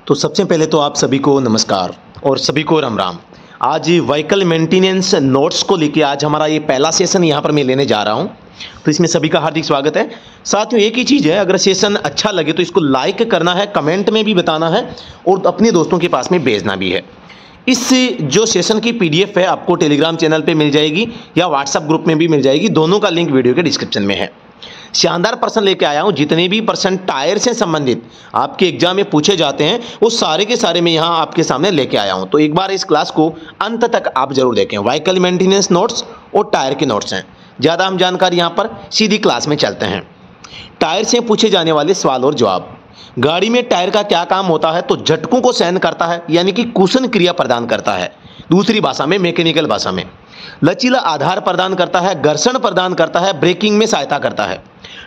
तो सबसे पहले तो आप सभी को नमस्कार और सभी को राम राम। आज व्हीकल मेंटेनेंस नोट्स को लेके आज हमारा ये पहला सेशन यहाँ पर मैं लेने जा रहा हूँ, तो इसमें सभी का हार्दिक स्वागत है। साथियों एक ही चीज़ है, अगर सेशन अच्छा लगे तो इसको लाइक करना है, कमेंट में भी बताना है और अपने दोस्तों के पास में भेजना भी है। इस जो सेशन की पीडीएफ है आपको टेलीग्राम चैनल पे मिल जाएगी या व्हाट्सएप ग्रुप में भी मिल जाएगी, दोनों का लिंक वीडियो के डिस्क्रिप्शन में है। शानदार प्रश्न लेके आया हूं, जितने भी प्रश्न टायर से संबंधित आपके एग्जाम में पूछे जाते हैं वो सारे के सारे मैं यहां आपके सामने लेके आया हूं। तो एक बार इस क्लास को अंत तक आप जरूर देखें। व्हीकल मेंटेनेंस नोट्स और टायर के नोट्स हैं। ज़्यादा हम जानकारी यहां पर सीधी क्लास में चलते हैं। टायर से पूछे जाने वाले सवाल और जवाब। गाड़ी में टायर का क्या काम होता है? तो झटकों को सहन करता है, यानी कि कुशन क्रिया प्रदान करता है, दूसरी भाषा में मैकेनिकल भाषा में। लचीला आधार प्रदान करता है, घर्षण प्रदान करता है, ब्रेकिंग में सहायता करता है।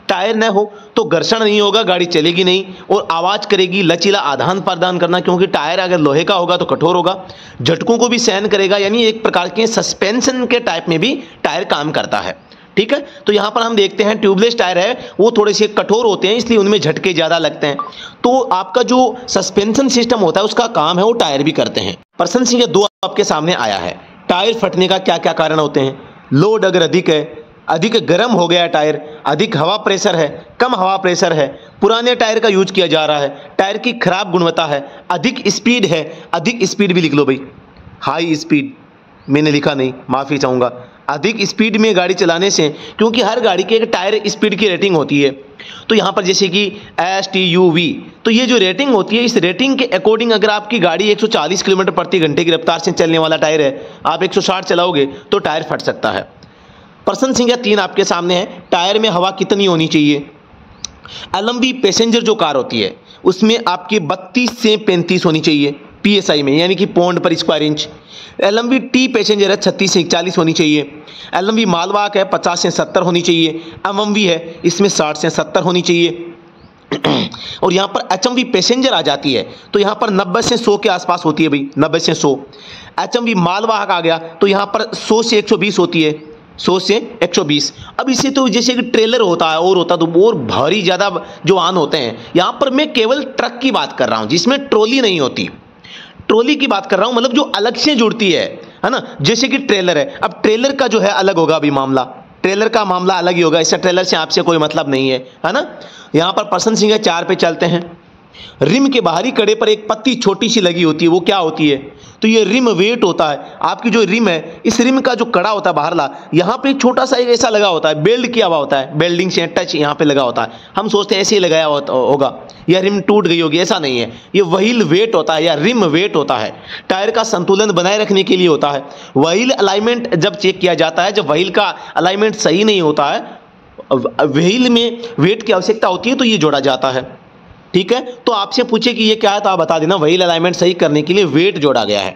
टायर न हो तो घर्षण नहीं होगा, गाड़ी चलेगी नहीं और आवाज़ करेगी। लचीला आधान प्रदान करना, क्योंकि टायर अगर लोहे का होगा तो कठोर होगा। झटकों को भी सहन करेगा, यानी एक प्रकार के सस्पेंशन के टाइप में भी टायर काम करता है। ठीक है, तो यहाँ पर हम देखते हैं ट्यूबलेस टायर है वो थोड़े से कठोर होते हैं, इसलिए उनमें झटके ज़्यादा लगते हैं। तो आपका जो सस्पेंशन सिस्टम होता है उसका काम है वो टायर भी करते हैं। प्रश्न संख्या 2 आपके सामने आया है। टायर फटने का क्या क्या कारण होते हैं? लोड अगर अधिक है, अधिक गर्म हो गया टायर, अधिक हवा प्रेशर है, कम हवा प्रेशर है, पुराने टायर का यूज किया जा रहा है, टायर की खराब गुणवत्ता है, अधिक स्पीड है। अधिक स्पीड भी लिख लो भाई, हाई स्पीड मैंने लिखा नहीं, माफ़ी चाहूँगा। अधिक स्पीड में गाड़ी चलाने से, क्योंकि हर गाड़ी के एक टायर स्पीड की रेटिंग होती है, तो यहाँ पर जैसे कि STUV, तो ये जो रेटिंग होती है इस रेटिंग के अकॉर्डिंग अगर आपकी गाड़ी 140 किलोमीटर प्रति घंटे की रफ्तार से चलने वाला टायर है, आप 160 चलाओगे तो टायर फट सकता है। प्रश्न संख्या 3 आपके सामने है। टायर में हवा कितनी होनी चाहिए? LMV पैसेंजर जो कार होती है उसमें आपकी 32 से 35 होनी चाहिए PSI में, यानी कि पौंड पर square inch. LMV T passenger है 36 से 41 होनी चाहिए। LMV मालवाहक है 50 से 70 होनी चाहिए। MMV है इसमें 60 से 70 होनी चाहिए। और यहाँ पर HMV पैसेंजर आ जाती है तो यहाँ पर 90 से 100 के आसपास होती है भाई, 90 से 100। HMV मालवाहक आ गया तो यहाँ पर 100 से 120 होती है, 100 से 120। अब इसे तो जैसे कि ट्रेलर होता है और होता तो और भारी ज़्यादा जो वाहन होते हैं, यहाँ पर मैं केवल ट्रक की बात कर रहा हूँ जिसमें ट्रॉली नहीं होती। ट्रॉली की बात कर रहा हूं, मतलब जो अलग से जुड़ती है ना, जैसे कि ट्रेलर है। अब ट्रेलर का जो है अलग होगा अभी मामला, ट्रेलर का मामला अलग ही होगा, इससे ट्रेलर से आपसे कोई मतलब नहीं है ना। यहां पर प्रश्न संख्या 4 पे चलते हैं। रिम के बाहरी कड़े पर एक पत्ती छोटी सी लगी होती है, वो क्या होती है? तो ये रिम वेट होता है। आपकी जो रिम है, इस रिम का जो कड़ा होता है बाहरला, यहाँ पे छोटा सा एक ऐसा लगा होता है, बेल्ड किया हुआ होता है, बेल्डिंग से टच यहाँ पे लगा होता है। हम सोचते हैं ऐसे ही लगाया होगा या रिम टूट गई होगी, ऐसा नहीं है। ये व्हील वेट होता है या रिम वेट होता है, टायर का संतुलन बनाए रखने के लिए होता है। व्हील अलाइनमेंट जब चेक किया जाता है, जब व्हील का अलाइनमेंट सही नहीं होता है, व्हील में वेट की आवश्यकता होती है तो ये जोड़ा जाता है। ठीक है, तो आपसे पूछे कि ये क्या है तो आप बता देना, व्हील अलाइनमेंट सही करने के लिए वेट जोड़ा गया है।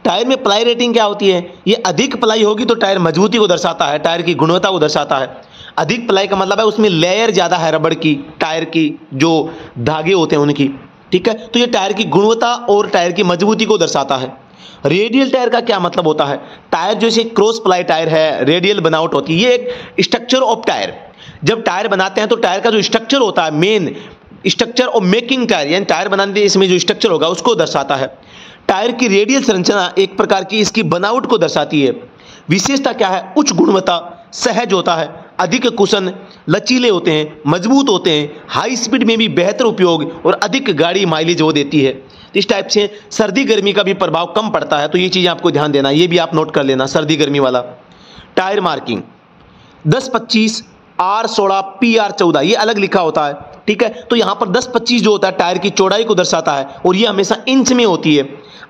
टायर में प्लाई रेटिंग क्या होती है? ये अधिक प्लाई होगी तो टायर मजबूती को दर्शाता है, टायर की गुणवत्ता को दर्शाता है। अधिक प्लाई का मतलब है उसमें लेयर ज़्यादा है, रबड़ की, टायर की जो धागे होते हैं उनकी। ठीक है, तो ये टायर की गुणवत्ता और टायर की मजबूती को दर्शाता है। रेडियल टायर का क्या मतलब होता है? टायर जैसे क्रॉस प्लाई टायर है, रेडियल बनावट होती है, ये एक स्ट्रक्चर ऑफ टायर। जब टायर बनाते हैं तो टायर का जो स्ट्रक्चर होता है, मेन स्ट्रक्चर और मेकिंग टायर, यानी टायर बनाने के इसमें जो स्ट्रक्चर होगा उसको दर्शाता है। टायर की रेडियल संरचना एक प्रकार की इसकी बनावट को दर्शाती है। विशेषता क्या है? उच्च गुणवत्ता, सहज होता है, अधिक कुशन, लचीले होते हैं, मजबूत होते हैं, हाई स्पीड में भी बेहतर उपयोग और अधिक गाड़ी माइलेज वो देती है। इस टाइप से सर्दी गर्मी का भी प्रभाव कम पड़ता है, तो ये चीज़ आपको ध्यान देना, ये भी आप नोट कर लेना, सर्दी गर्मी वाला। टायर मार्किंग 10-25 R16 PR14 ये अलग लिखा होता है। ठीक है, तो यहाँ पर 10-25 जो होता है टायर की चौड़ाई को दर्शाता है और ये हमेशा इंच में होती है।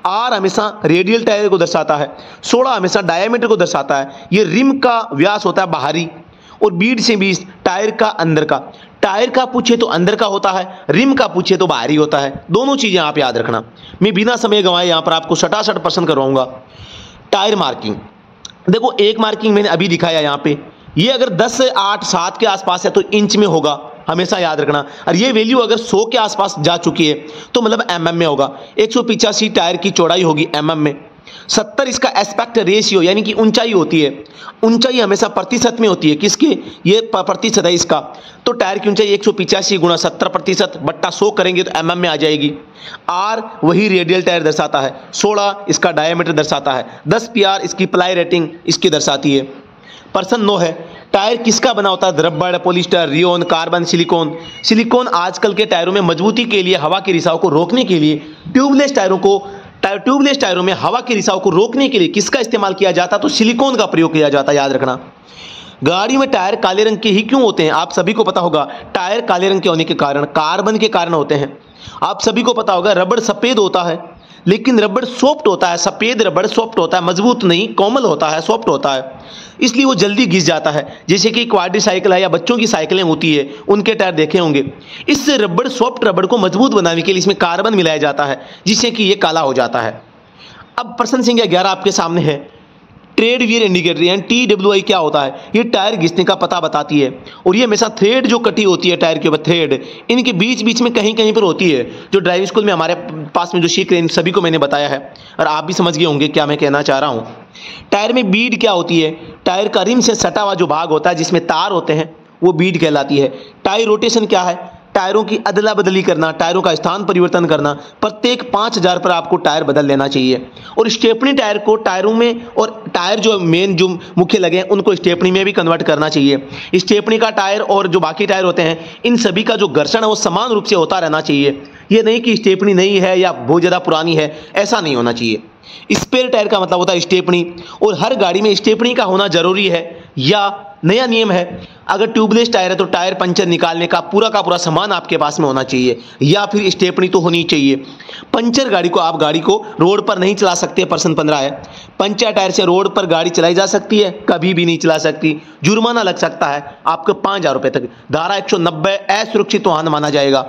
R हमेशा रेडियल टायर को दर्शाता है, 16 हमेशा डायमीटर को दर्शाता है। ये रिम का व्यास होता है बाहरी और बीड से 20 टायर का अंदर का। टायर का पूछे तो अंदर का होता है, रिम का पूछे तो बाहरी होता है। दोनों चीज़ें आप याद रखना। मैं बिना समय गंवाए यहाँ पर आपको सटासट प्रश्न करवाऊंगा। टायर मार्किंग देखो, एक मार्किंग मैंने अभी दिखाया यहाँ पे, ये अगर 10, 8, 7 के आसपास है तो इंच में होगा, हमेशा याद रखना। और ये वैल्यू अगर 100 के आसपास जा चुकी है तो मतलब mm में होगा। 185 टायर की चौड़ाई होगी mm में। 70 इसका एस्पेक्ट रेशियो यानी कि ऊंचाई होती है, ऊंचाई हमेशा प्रतिशत में होती है। किसके? ये प्रतिशत है इसका। तो टायर की ऊंचाई 185 गुणा 70% बट्टा 100 करेंगे तो mm में आ जाएगी। R वही रेडियल टायर दर्शाता है, 16 इसका डायमीटर दर्शाता है, 10 PR इसकी प्लाई रेटिंग इसकी दर्शाती है। प्रश्न 9 है, टायर किसका बना होता है? रबड़, polyester, rayon, carbon, silicon. Silicon आजकल के टायरों में मजबूती के लिए, हवा के रिसाव को रोकने के लिए, ट्यूबलेस टायरों में हवा के रिसाव को रोकने के लिए किसका इस्तेमाल किया जाता? तो सिलिकॉन का प्रयोग किया जाता है, याद रखना। गाड़ी में टायर काले रंग के ही क्यों होते हैं? आप सभी को पता होगा, टायर काले रंग के होने के कारण कार्बन के कारण होते हैं। आप सभी को पता होगा रबड़ सफेद होता है, लेकिन रबड़ सॉफ्ट होता है। सफेद रबड़ सॉफ्ट होता है, मजबूत नहीं, कोमल होता है, सॉफ्ट होता है, इसलिए वो जल्दी घिस जाता है। जैसे कि क्वाड्री साइकिल है या बच्चों की साइकिलें होती है, उनके टायर देखे होंगे। इससे रबड़, सॉफ्ट रबड़ को मजबूत बनाने के लिए इसमें कार्बन मिलाया जाता है, जिससे कि ये काला हो जाता है। अब प्रश्न संख्या 11 आपके सामने है, ट्रेड वियर इंडिकेटर यानी TWI क्या होता है? ये टायर घिसने का पता बताती है, और ये हमेशा थ्रेड जो कटी होती है टायर के ऊपर, थ्रेड इनके बीच बीच में कहीं कहीं पर होती है। जो ड्राइविंग स्कूल में हमारे पास में जो सीख रहे हैं सभी को मैंने बताया है, और आप भी समझ गए होंगे क्या मैं कहना चाह रहा हूँ। टायर में बीड क्या होती है? टायर का रिम से सटा हुआ जो भाग होता है जिसमें तार होते हैं, वो बीड कहलाती है। टायर रोटेशन क्या है? टायरों की अदला बदली करना, टायरों का स्थान परिवर्तन करना। प्रत्येक 5000 पर आपको टायर बदल लेना चाहिए। और स्टेपनी टायर को टायरों में, और टायर जो मेन जो मुख्य लगे हैं उनको स्टेपनी में भी कन्वर्ट करना चाहिए। स्टेपनी का टायर और जो बाकी टायर होते हैं, इन सभी का जो घर्षण है वो समान रूप से होता रहना चाहिए। ये नहीं कि स्टेपनी नहीं है या बहुत ज़्यादा पुरानी है, ऐसा नहीं होना चाहिए। स्पेयर टायर का मतलब होता है स्टेपनी, और हर गाड़ी में स्टेपनी का होना जरूरी है। या नया नियम है, अगर ट्यूबलेस टायर है तो टायर पंचर निकालने का पूरा सामान आपके पास में होना चाहिए, या फिर स्टेपनी तो होनी चाहिए। पंचर गाड़ी को, आप गाड़ी को रोड पर नहीं चला सकते। प्रश्न 15 है, पंचर टायर से रोड पर गाड़ी चलाई जा सकती है? कभी भी नहीं चला सकती, जुर्माना लग सकता है आपको 5000 रुपये तक। धारा 190 असुरक्षित वाहन माना जाएगा।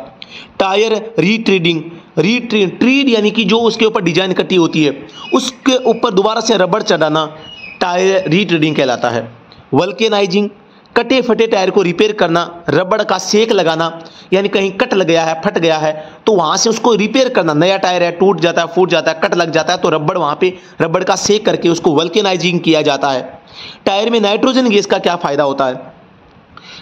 टायर रीट्रीड यानी कि जो उसके ऊपर डिजाइन कटी होती है उसके ऊपर दोबारा से रबड़ चढ़ाना टायर रीट्रीडिंग कहलाता है। वल्केनाइजिंग, कटे फटे टायर को रिपेयर करना, रबड़ का सेक लगाना, यानी कहीं कट लग गया है, फट गया है तो वहां से उसको रिपेयर करना। नया टायर है, टूट जाता है, फूट जाता है, कट लग जाता है, तो रबड़ वहां पे रबड़ का सेक करके उसको वल्केनाइजिंग किया जाता है। टायर में नाइट्रोजन गैस का क्या फायदा होता है?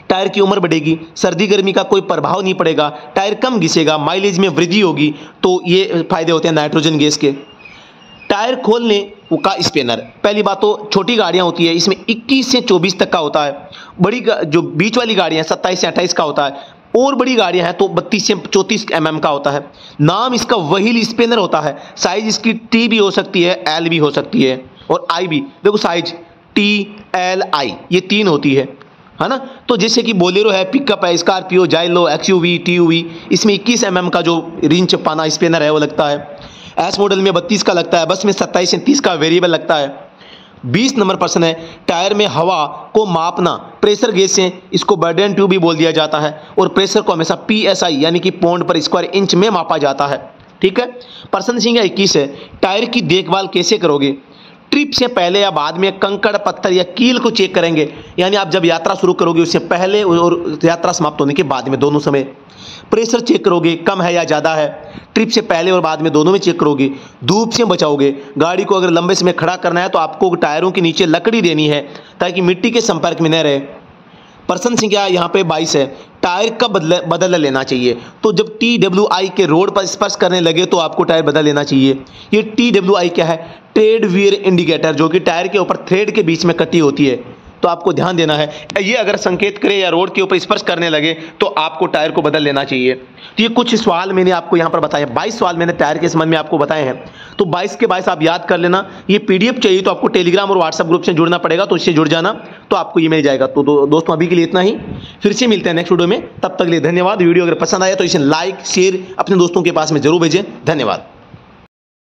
टायर की उम्र बढ़ेगी, सर्दी गर्मी का कोई प्रभाव नहीं पड़ेगा, टायर कम घिसेगा, माइलेज में वृद्धि होगी, तो ये फायदे होते हैं नाइट्रोजन गैस के। टायर खोलने का स्पेनर, पहली बात तो छोटी गाड़ियां होती है, इसमें 21 से 24 तक का होता है। बड़ी जो बीच वाली गाड़ियां 27 से 28 का होता है, और बड़ी गाड़ियां हैं तो 32 से 34 mm का होता है। नाम इसका व्हील स्पेनर होता है। साइज इसकी T भी हो सकती है, L भी हो सकती है, और I भी। देखो साइज T, L, I ये 3 होती है ना। तो जैसे कि बोलेरो है, पिकअप है, स्कॉर्पियो, जाइलो, XUV, TUV, इसमें 21 mm का जो रिंच पाना स्पेनर है वो लगता है। एस मॉडल में 32 का लगता है, बस में 27 से 30 का वेरिएबल लगता है। 20 नंबर प्रश्न है, टायर में हवा को मापना प्रेशर गेज से, इसको बर्डन ट्यूब भी बोल दिया जाता है, और प्रेशर को हमेशा PSI यानी कि पौंड पर स्क्वायर इंच में मापा जाता है। ठीक है। प्रश्न संख्या 21 है, टायर की देखभाल कैसे करोगे? ट्रिप से पहले या बाद में कंकड़, पत्थर या कील को चेक करेंगे, यानी आप जब यात्रा शुरू करोगे उससे पहले और यात्रा समाप्त होने के बाद में, दोनों समय। प्रेशर चेक करोगे कम है या ज़्यादा है, ट्रिप से पहले और बाद में दोनों में चेक करोगे। धूप से बचाओगे, गाड़ी को अगर लंबे समय खड़ा करना है तो आपको टायरों के नीचे लकड़ी देनी है ताकि मिट्टी के संपर्क में न रहे। प्रश्न संख्या यहाँ पे 22 है, टायर कब बदल लेना चाहिए? तो जब TWI के रोड पर स्पर्श करने लगे तो आपको टायर बदल लेना चाहिए। ये TWI क्या है? ट्रेड वियर इंडिकेटर, जो कि टायर के ऊपर थ्रेड के बीच में कटी होती है, तो आपको ध्यान देना है। ये अगर संकेत करे या रोड के ऊपर स्पर्श करने लगे तो आपको टायर को बदल लेना चाहिए। तो ये कुछ सवाल मैंने आपको यहाँ पर बताए, 22 सवाल मैंने टायर के संबंध में आपको बताए हैं। तो 22 के 22 आप याद कर लेना। ये PDF चाहिए तो आपको टेलीग्राम और व्हाट्सएप ग्रुप से जुड़ना पड़ेगा, तो इससे जुड़ जाना तो आपको ये मिल जाएगा। तो दोस्तों अभी के लिए इतना ही, फिर से मिलते हैं नेक्स्ट वीडियो में। तब तक के लिए धन्यवाद। वीडियो अगर पसंद आया तो इसे लाइक शेयर अपने दोस्तों के पास में जरूर भेजें। धन्यवाद।